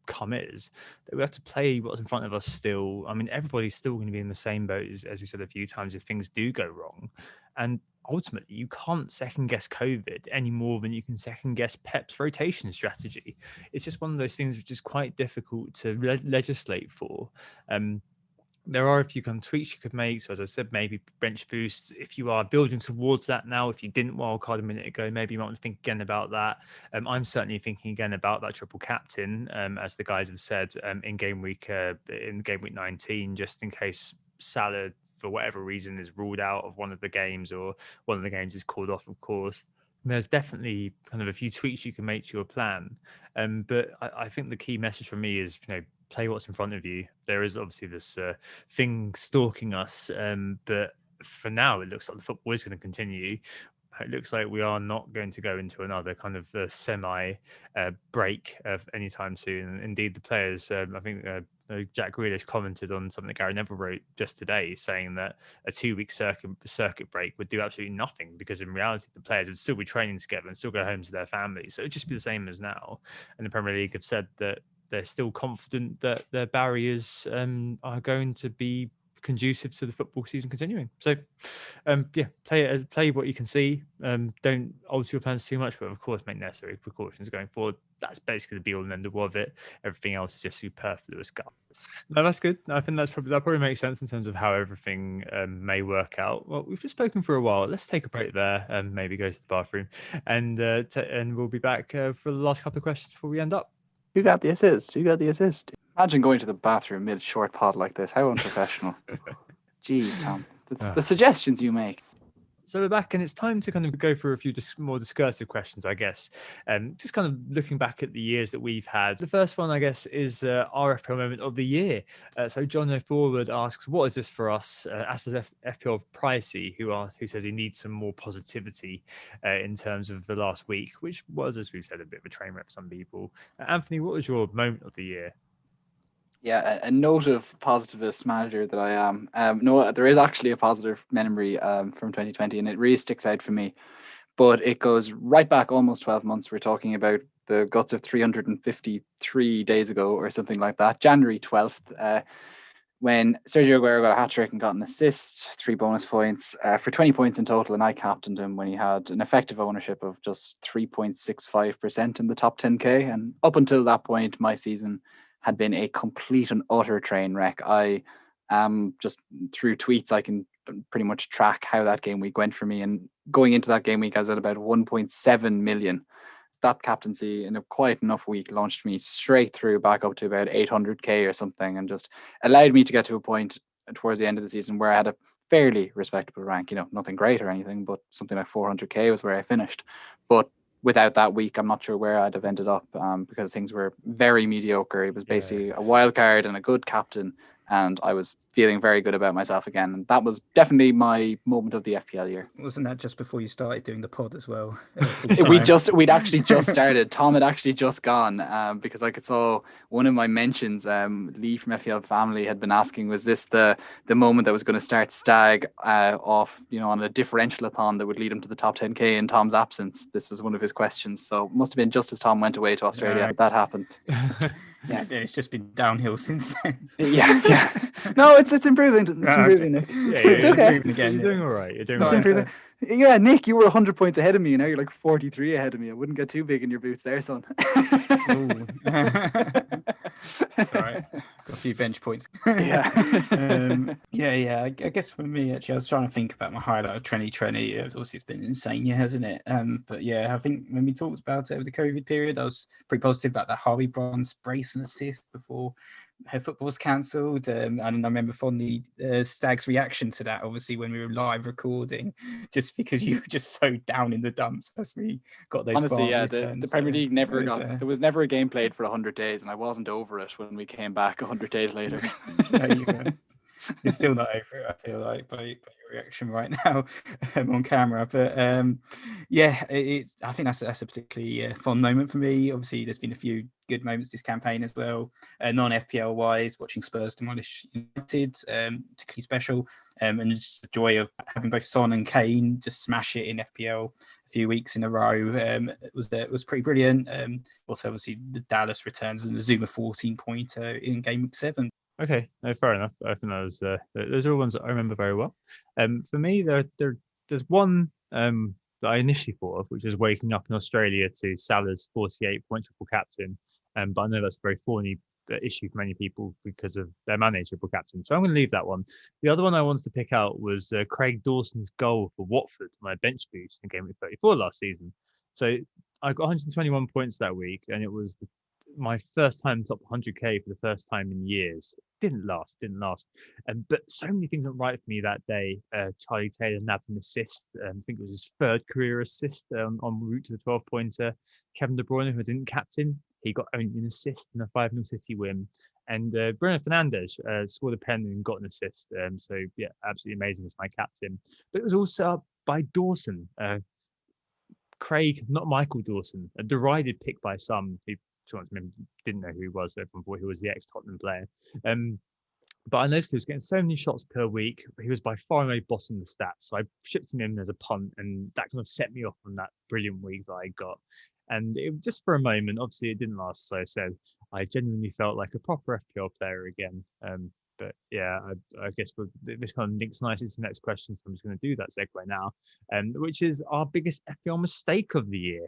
outcome is, that we have to play what's in front of us still. I mean, everybody's still going to be in the same boat as we said a few times if things do go wrong. And ultimately, you can't second guess COVID any more than you can second guess Pep's rotation strategy. It's just one of those things which is quite difficult to legislate for. There are a few kind of tweaks you could make. So as I said, maybe bench boosts. If you are building towards that now, if you didn't wildcard a minute ago, maybe you might want to think again about that. I'm certainly thinking again about that triple captain, as the guys have said, in game week 19, just in case Salah, for whatever reason, is ruled out of one of the games or one of the games is called off, of course. There's definitely kind of a few tweaks you can make to your plan. But I think the key message for me is, play what's in front of you. There is obviously this thing stalking us, but for now, it looks like the football is going to continue. It looks like we are not going to go into another kind of semi break of anytime soon. Indeed, the players, I think Jack Grealish commented on something that Gary Neville wrote just today, saying that a 2-week circuit break would do absolutely nothing, because in reality, the players would still be training together and still go home to their families. So it'd just be the same as now. And the Premier League have said that they're still confident that their barriers are going to be conducive to the football season continuing. So, play what you can see. Don't alter your plans too much, but of course, make necessary precautions going forward. That's basically the be all and end all of it. Everything else is just superfluous guff. No, that's good. I think that probably makes sense in terms of how everything may work out. Well, we've just spoken for a while. Let's take a break there and maybe go to the bathroom, and we'll be back for the last couple of questions before we end up. You got the assist. Imagine going to the bathroom mid short pod like this. How unprofessional. Jeez, Tom. The suggestions you make. So we're back, and it's time to kind of go through a few more discursive questions, I guess. Just kind of looking back at the years that we've had. The first one, I guess, is our FPL moment of the year. So John O'Forward asks, what is this for us? As does FPL Pricey, who says he needs some more positivity in terms of the last week, which was, as we've said, a bit of a train wreck for some people. Anthony, what was your moment of the year? Yeah, a note of positivist manager that I am. No, there is actually a positive memory from 2020, and it really sticks out for me. But it goes right back almost 12 months. We're talking about the guts of 353 days ago or something like that. January 12th, when Sergio Aguero got a hat-trick and got an assist, 3 bonus points for 20 points in total, and I captained him when he had an effective ownership of just 3.65% in the top 10k. And up until that point, my season had been a complete and utter train wreck. I just through tweets, I can pretty much track how that game week went for me. And going into that game week, I was at about 1.7 million. That captaincy in a quiet enough week launched me straight through back up to about 800k or something, and just allowed me to get to a point towards the end of the season where I had a fairly respectable rank. Nothing great or anything, but something like 400k was where I finished. But without that week, I'm not sure where I'd have ended up, because things were very mediocre. It was basically a wild card and a good captain, and I was feeling very good about myself again. And that was definitely my moment of the FPL year. Wasn't that just before you started doing the pod as well? We'd actually just started. Tom had actually just gone, because I saw one of my mentions, Lee from FPL Family had been asking, was this the moment that was going to start Stag off, on a differential-a-thon that would lead him to the top 10k in Tom's absence? This was one of his questions. So it must have been just as Tom went away to Australia that happened. Yeah, it's just been downhill since then. Yeah. No, it's improving. It's improving, Nick. It's okay. Again, You're doing all right. You're doing It's all right. improving. Yeah, Nick, you were 100 points ahead of me. Now you're like 43 ahead of me. I wouldn't get too big in your boots there, son. That's all right. Got a few bench points. Yeah. I guess for me, actually, I was trying to think about my highlight of 2020. Obviously, it's been insane, hasn't it? But yeah, I think when we talked about it over the COVID period, I was pretty positive about that Harvey Barnes brace and assist before football was cancelled. And I remember fondly Stag's reaction to that, obviously, when we were live recording, just because you were just so down in the dumps as we got those. Honestly, Barnes the returns. Premier League never there was never a game played for 100 days, and I wasn't over it when we came back 100 days later. No, you're still not over it, I feel like, by your reaction right now on camera. But I think that's a particularly fun moment for me. Obviously, there's been a few good moments this campaign as well, non-FPL wise, watching Spurs demolish United, particularly special, and just the joy of having both Son and Kane just smash it in FPL. I few weeks in a row. It was pretty brilliant. Also, obviously, the Dallas returns and the Zuma 14-pointer in game week 7. Okay, no, fair enough. I think those are ones that I remember very well. For me, there's one that I initially thought of, which was waking up in Australia to Salah's 48-point triple captain. But I know that's a very thorny issue for many people because of their Mane triple captain. So I'm going to leave that one. The other one I wanted to pick out was Craig Dawson's goal for Watford, my bench boost in game week 34 last season. So I got 121 points that week, and it was my first time top 100k for the first time in years. Didn't last. But so many things went right for me that day. Charlie Taylor nabbed an assist. I think it was his third career assist en route to the 12-pointer. Kevin De Bruyne, who I didn't captain, he got only an assist in a 5-0 City win. And Bruno Fernandes scored a pen and got an assist. So, yeah, absolutely amazing as my captain. But it was all set up by Dawson. Craig, not Michael Dawson, a derided pick by some who didn't know who he was. Everyone thought he was the ex-Tottenham player. But I noticed he was getting so many shots per week. He was by far and away bossing the stats. So I shipped him in as a punt, and that kind of set me off on that brilliant week that I got. And it just for a moment, obviously it didn't last. So I genuinely felt like a proper FPL player again. But yeah, I guess this kind of links nicely to the next question. So I'm just going to do that segue now, which is our biggest FPL mistake of the year.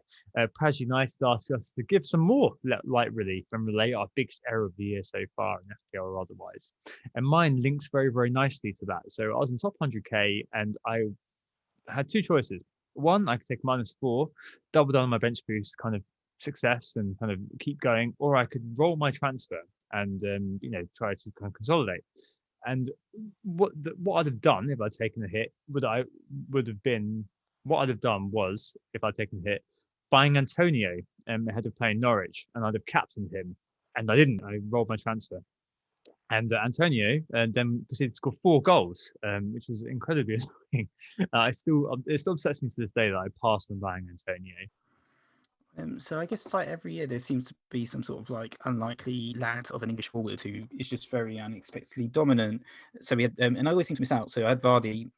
Praz United asked us to give some more light relief and relate our biggest error of the year so far in FPL or otherwise. And mine links very, very nicely to that. So I was in top 100k and I had two choices. One, I could take -4, double down on my bench boost kind of success and kind of keep going, or I could roll my transfer and try to kind of consolidate. And what I'd have done if I'd taken a hit was if I'd taken a hit, buying Antonio ahead of playing Norwich, and I'd have captained him, and I didn't. I rolled my transfer. And Antonio then proceeded to score 4 goals, which was incredibly annoying. It still upsets me to this day that I passed on buying Antonio. So I guess like every year there seems to be some sort of like unlikely lad of an English forward who is just very unexpectedly dominant. So we had, and I always seem to miss out. So I had Vardy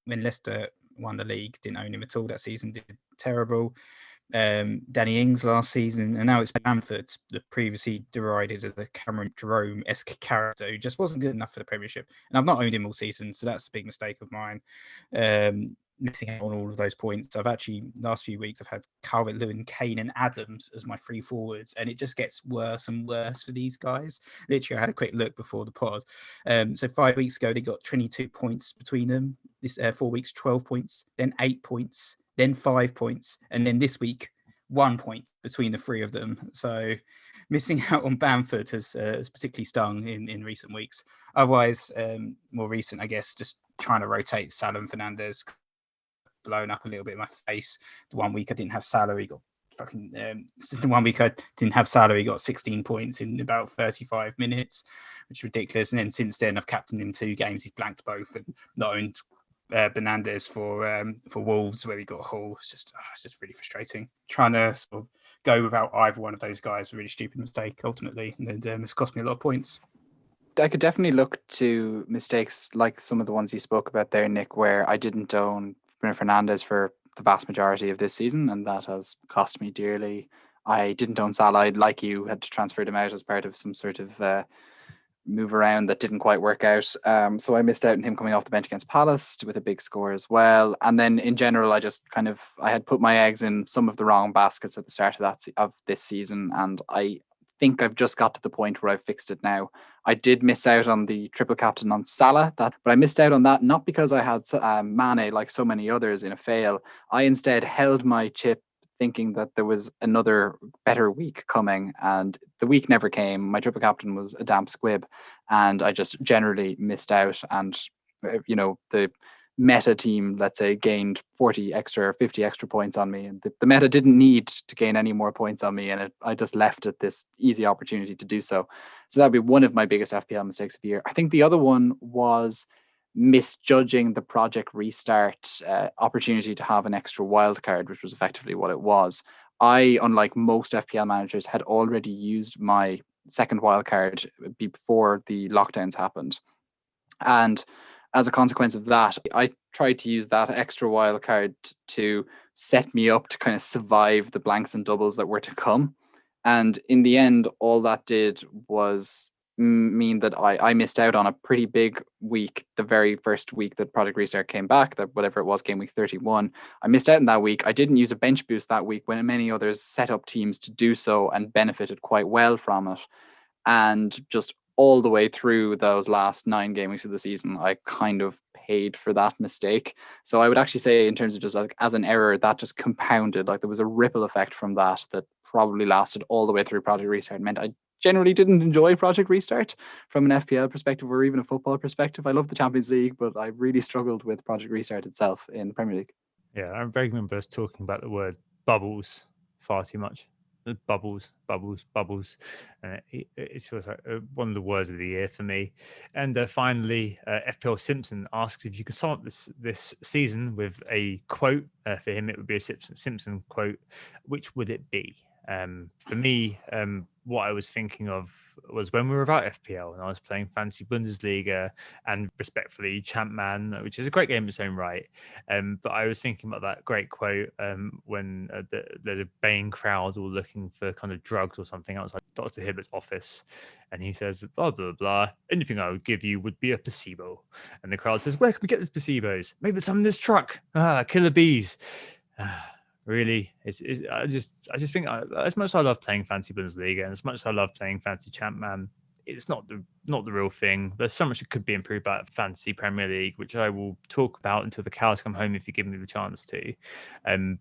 when Leicester won the league, didn't own him at all that season, did terrible. Danny Ings last season, and now it's Bamford, the previously derided as a Cameron Jerome-esque character who just wasn't good enough for the Premiership. And I've not owned him all season, so that's a big mistake of mine. Missing out on all of those points. I've actually, last few weeks, I've had Calvert-Lewin, Kane and Adams as my 3 forwards, and it just gets worse and worse for these guys. Literally, I had a quick look before the pod. So 5 weeks ago, they got 22 points between them. This 4 weeks, 12 points, then 8 points, then 5 points, and then this week, 1 point between the 3 of them. So missing out on Bamford has particularly stung in recent weeks. Otherwise, more recent, I guess, just trying to rotate Salah and Fernandes, blown up a little bit in my face. The 1 week I didn't have Salah, he got fucking the 1 week I didn't have Salah, he got 16 points in about 35 minutes, which is ridiculous. And then since then I've captained him 2 games, he's blanked both, and not owned Fernandes for Wolves where he got Hull. It's just really frustrating. Trying to sort of go without either one of those guys was a really stupid mistake ultimately, and it's cost me a lot of points. I could definitely look to mistakes like some of the ones you spoke about there, Nick, where I didn't own Bruno Fernandes for the vast majority of this season, and that has cost me dearly. I didn't own Salah, like you, had to transfer him out as part of some sort of move around that didn't quite work out. So I missed out on him coming off the bench against Palace with a big score as well. And then in general, I had put my eggs in some of the wrong baskets at the start of this season, and I think I've just got to the point where I've fixed it now. I did miss out on the triple captain on Salah, but I missed out on that not because I had Mane like so many others in a fail. I instead held my chip thinking that there was another better week coming, and the week never came. My triple captain was a damp squib, and I just generally missed out. And the meta team, let's say, gained 40 extra or 50 extra points on me, and the meta didn't need to gain any more points on me, and I just left it this easy opportunity to do so. So that'd be one of my biggest FPL mistakes of the year. I think the other one was misjudging the Project Restart opportunity to have an extra wild card, which was effectively what it was. I, unlike most FPL managers, had already used my second wild card before the lockdowns happened, and as a consequence of that, I tried to use that extra wild card to set me up to kind of survive the blanks and doubles that were to come. And in the end, all that did was mean that I missed out on a pretty big week, the very first week that Project Restart came back, that whatever it was, game week 31. I missed out in that week. I didn't use a bench boost that week when many others set up teams to do so and benefited quite well from it. And just all the way through those last 9 game weeks of the season, I kind of paid for that mistake. So I would actually say, in terms of just like as an error, that just compounded. Like there was a ripple effect from that probably lasted all the way through Project Restart. It meant I generally didn't enjoy Project Restart from an FPL perspective or even a football perspective. I love the Champions League, but I really struggled with Project Restart itself in the Premier League. Yeah, I very remember us talking about the word bubbles far too much. Bubbles. It's just like one of the words of the year for me. And finally, FPL Simpson asks if you could sum up this season with a quote. For him, it would be a Simpson quote. Which would it be? For me, what I was thinking of was when we were about FPL and I was playing Fantasy Bundesliga and respectfully Champman, which is a great game in its own right. But I was thinking about that great quote when there's a baying crowd all looking for kind of drugs or something outside Dr. Hibbert's office. And he says, blah, blah, blah. Anything I would give you would be a placebo. And the crowd says, where can we get these placebos? Maybe some in this truck. Killer bees. Really, I just think as much as I love playing Fantasy Bundesliga and as much as I love playing Fantasy Champman, it's not the real thing. There's so much that could be improved about Fantasy Premier League, which I will talk about until the cows come home if you give me the chance to.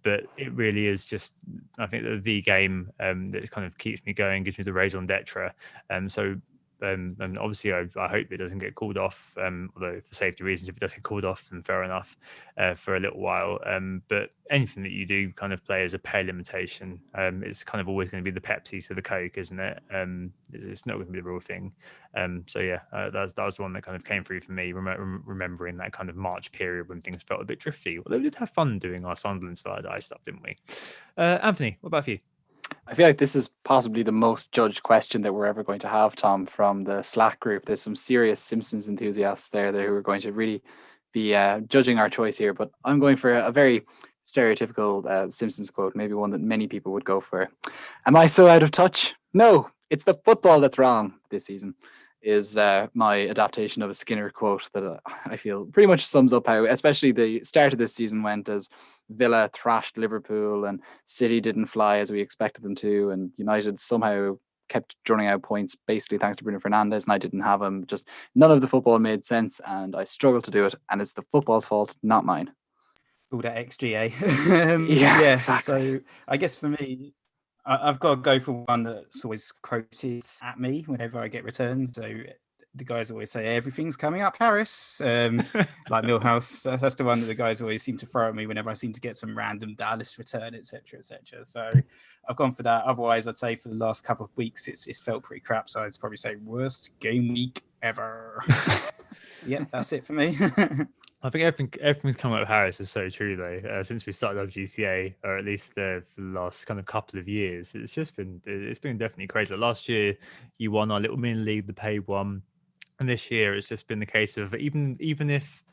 But it really is just, I think, the game that kind of keeps me going, gives me the raison d'etre. And obviously, I hope it doesn't get called off. Although for safety reasons, if it does get called off, then fair enough for a little while. But anything that you do kind of play as a pay limitation, it's kind of always going to be the Pepsi to the Coke, isn't it? It's not going to be the real thing. So yeah, that was the one that kind of came through for me, remembering that kind of March period when things felt a bit drifty. Although we did have fun doing our Sunderland Slide Eye stuff, didn't we? Anthony, what about you? I feel like this is possibly the most judged question that we're ever going to have, Tom, from the Slack group. There's some serious Simpsons enthusiasts there who are going to really be judging our choice here. But I'm going for a very stereotypical Simpsons quote, maybe one that many people would go for. Am I so out of touch? No, it's the football that's wrong this season, is my adaptation of a Skinner quote that I feel pretty much sums up how, especially the start of this season went, as Villa thrashed Liverpool and City didn't fly as we expected them to, and United somehow kept running out points, basically thanks to Bruno Fernandes, and I didn't have him. Just none of the football made sense, and I struggled to do it, and it's the football's fault, not mine. All that XGA. Yeah, exactly. So I guess for me, I've got to go for one that's always quoted at me whenever I get returned. So the guys always say everything's coming up Paris, like Millhouse. That's the one that the guys always seem to throw at me whenever I seem to get some random Dallas return, etc. So I've gone for that. Otherwise, I'd say for the last couple of weeks it's felt pretty crap, so I'd probably say worst game week ever. Yeah, that's it for me. I think everything's come out of Harris is so true though. Since we started WGTA, or at least for the last kind of couple of years, it's been definitely crazy. Last year, you won our little mini league, the paid one, and this year it's just been the case of even if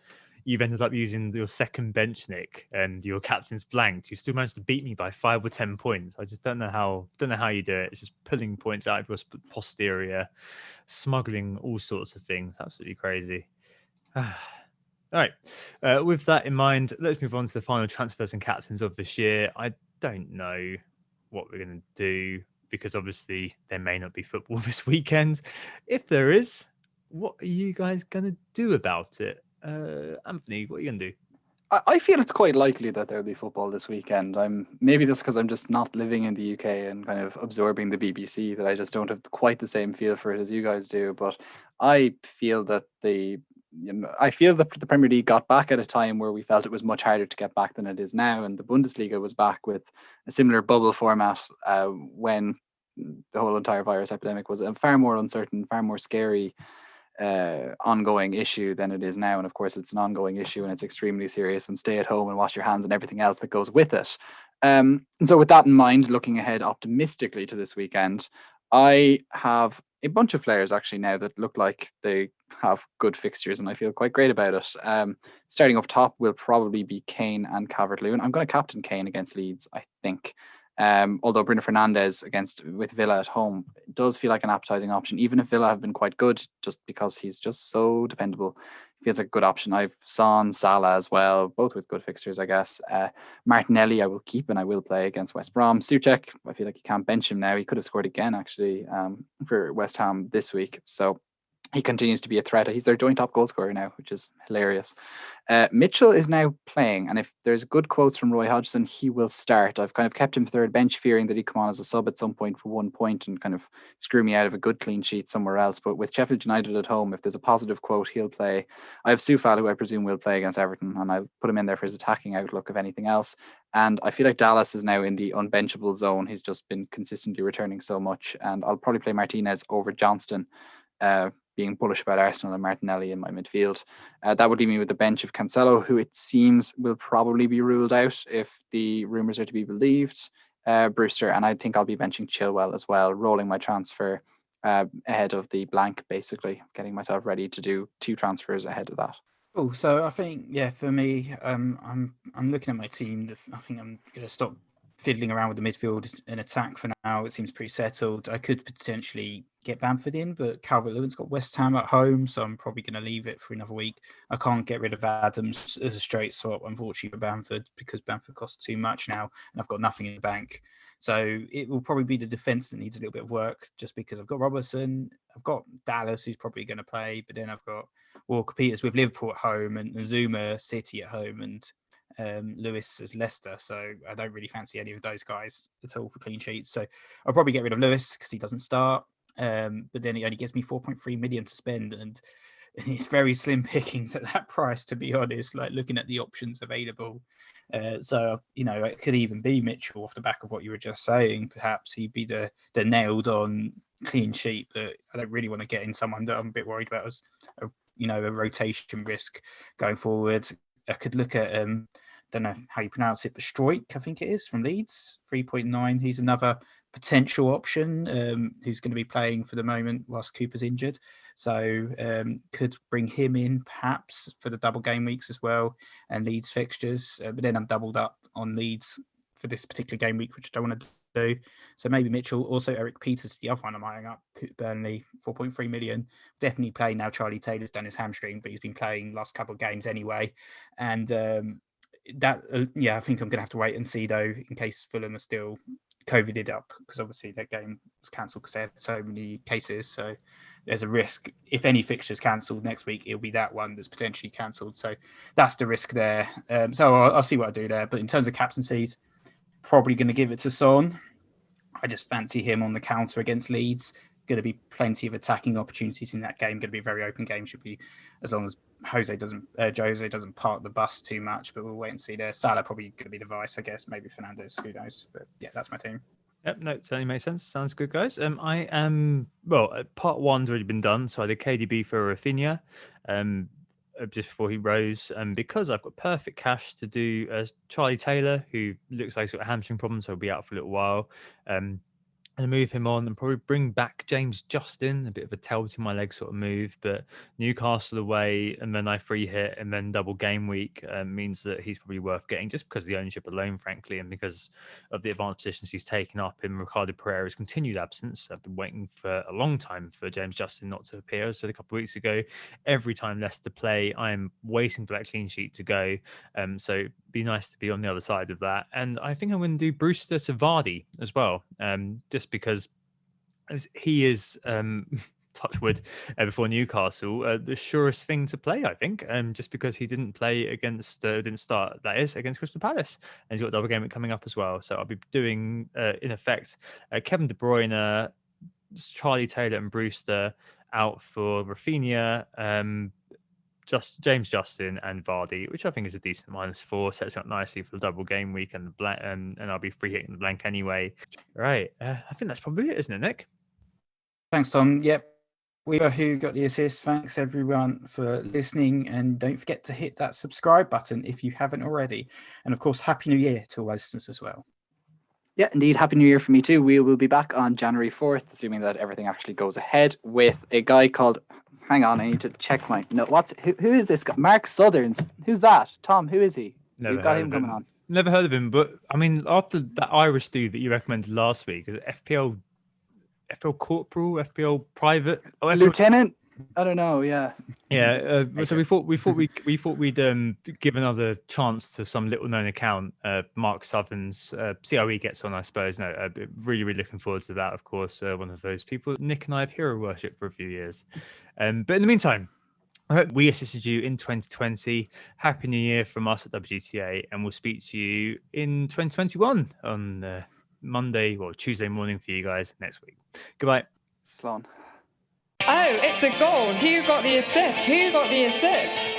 you've ended up using your second bench nick and your captain's blanked, you still managed to beat me by 5 or 10 points. I just don't know how you do it. It's just pulling points out of your posterior, smuggling all sorts of things. Absolutely crazy. All right. With that in mind, let's move on to the final transfers and captains of this year. I don't know what we're going to do because obviously there may not be football this weekend. If there is, what are you guys going to do about it? Anthony, what are you going to do? I feel it's quite likely that there'll be football this weekend. Maybe that's because I'm just not living in the UK and kind of absorbing the BBC, that I just don't have quite the same feel for it as you guys do. But I feel that the Premier League got back at a time where we felt it was much harder to get back than it is now, and the Bundesliga was back with a similar bubble format when the whole entire virus epidemic was a far more uncertain, far more scary ongoing issue than it is now. And of course it's an ongoing issue and it's extremely serious, and stay at home and wash your hands and everything else that goes with it. And so with that in mind, looking ahead optimistically to this weekend, I have a bunch of players actually now that look like they have good fixtures, and I feel quite great about it. Starting up top will probably be Kane and Calvert-Lewin. I'm going to captain Kane against Leeds, I think. Although Bruno Fernandes with Villa at home does feel like an appetizing option, even if Villa have been quite good, just because he's just so dependable. Feels like a good option. I've Son, Salah as well, both with good fixtures, I guess. Martinelli I will keep and I will play against West Brom. Souček, I feel like you can't bench him now. He could have scored again, actually, for West Ham this week. So he continues to be a threat. He's their joint top goal scorer now, which is hilarious. Mitchell is now playing, and if there's good quotes from Roy Hodgson, he will start. I've kind of kept him third bench, fearing that he'd come on as a sub at some point for 1 point and kind of screw me out of a good clean sheet somewhere else. But with Sheffield United at home, if there's a positive quote, he'll play. I have Soufal, who I presume will play against Everton, and I'll put him in there for his attacking outlook, if anything else. And I feel like Dallas is now in the unbenchable zone. He's just been consistently returning so much, and I'll probably play Martinez over Johnston, being bullish about Arsenal and Martinelli in my midfield. That would leave me with the bench of Cancelo, who it seems will probably be ruled out if the rumours are to be believed. Brewster, and I think I'll be benching Chilwell as well, rolling my transfer ahead of the blank, basically getting myself ready to do 2 transfers ahead of that. Oh, so I think, yeah, for me, I'm looking at my team. I think I'm going to stop fiddling around with the midfield and attack for now. It seems pretty settled. I could potentially get Bamford in, but Calvert-Lewin's got West Ham at home, so I'm probably going to leave it for another week. I can't get rid of Adams as a straight swap, unfortunately, for Bamford, because Bamford costs too much now, and I've got nothing in the bank. So it will probably be the defence that needs a little bit of work, just because I've got Robertson, I've got Dallas, who's probably going to play, but then I've got Walker-Peters with Liverpool at home, and Zuma City at home, and Lewis as Leicester. So I don't really fancy any of those guys at all for clean sheets. So I'll probably get rid of Lewis because he doesn't start. But then he only gives me 4.3 million to spend, and it's very slim pickings at that price, to be honest, like looking at the options available. So, it could even be Mitchell off the back of what you were just saying. Perhaps he'd be the nailed on clean sheet, but I don't really want to get in someone that I'm a bit worried about as a rotation risk going forward. I could look at, don't know how you pronounce it, but Stroik, I think it is, from Leeds, 3.9. He's another potential option who's going to be playing for the moment whilst Cooper's injured. So could bring him in perhaps for the double game weeks as well and Leeds fixtures. But then I'm doubled up on Leeds for this particular game week, which I don't want to do. So maybe Mitchell. Also Eric Peters, the other one I'm eyeing up, Burnley, 4.3 million. Definitely playing now. Charlie Taylor's done his hamstring, but he's been playing last couple of games anyway. And I think I'm going to have to wait and see, though, in case Fulham are still COVIDed up, because obviously that game was cancelled because they had so many cases. So there's a risk. If any fixture's cancelled next week, it'll be that one that's potentially cancelled. So that's the risk there. So I'll see what I do there. But in terms of captaincies, probably going to give it to Son. I just fancy him on the counter against Leeds. Going to be plenty of attacking opportunities in that game. Going to be a very open game. Should be, as long as Jose doesn't park the bus too much. But we'll wait and see there. Salah probably going to be the vice, I guess. Maybe Fernandes. Who knows? But yeah, that's my team. Yep, no, certainly makes sense. Sounds good, guys. I am part 1's already been done, so I did KDB for Rafinha, just before he rose, and because I've got perfect cash to do Charlie Taylor, who looks like he's got a hamstring problem, so he'll be out for a little while. And move him on and probably bring back James Justin, a bit of a tail to my leg sort of move, but Newcastle away and then I free hit and then double game week means that he's probably worth getting just because of the ownership alone, frankly, and because of the advanced positions he's taken up in Ricardo Pereira's continued absence. I've been waiting for a long time for James Justin not to appear. I said a couple of weeks ago, every time Leicester play, I'm waiting for that clean sheet to go. So it'd be nice to be on the other side of that. And I think I'm going to do Brewster to Vardy as well, just because he is touchwood before Newcastle the surest thing to play, I think, just because he didn't play against against Crystal Palace, and he's got a double game coming up as well. So I'll be doing in effect Kevin De Bruyne, Charlie Taylor and Brewster out for Rafinha, James Justin and Vardy, which I think is a decent -4, sets up nicely for the double game week and I'll be free hitting the blank anyway. Right, I think that's probably it, isn't it, Nick? Thanks, Tom. Yep. We are Who Got the Assist. Thanks everyone for listening, and don't forget to hit that subscribe button if you haven't already. And of course, Happy New Year to all listeners as well. Yeah, indeed. Happy New Year for me too. We will be back on January 4th, assuming that everything actually goes ahead, with a guy called Hang on, I need to check my no. Who is this guy? Mark Sutherns. Who's that? Tom, who is he? Never We've got heard him of coming on. Never heard of him, but I mean, after that Irish dude that you recommended last week, FPL corporal, FPL private, FPL Lieutenant? I don't know. Yeah. Yeah, so we thought we'd give another chance to some little known account, Mark Sutherns, see how he gets on. I suppose. No, really looking forward to that. Of course, one of those people Nick and I have hero worship for a few years. But in the meantime, I hope we assisted you in 2020. Happy New Year from us at WGTA, and we'll speak to you in 2021 on Monday or Tuesday morning for you guys next week. Goodbye. Sloan. Oh, it's a goal. Who got the assist? Who got the assist?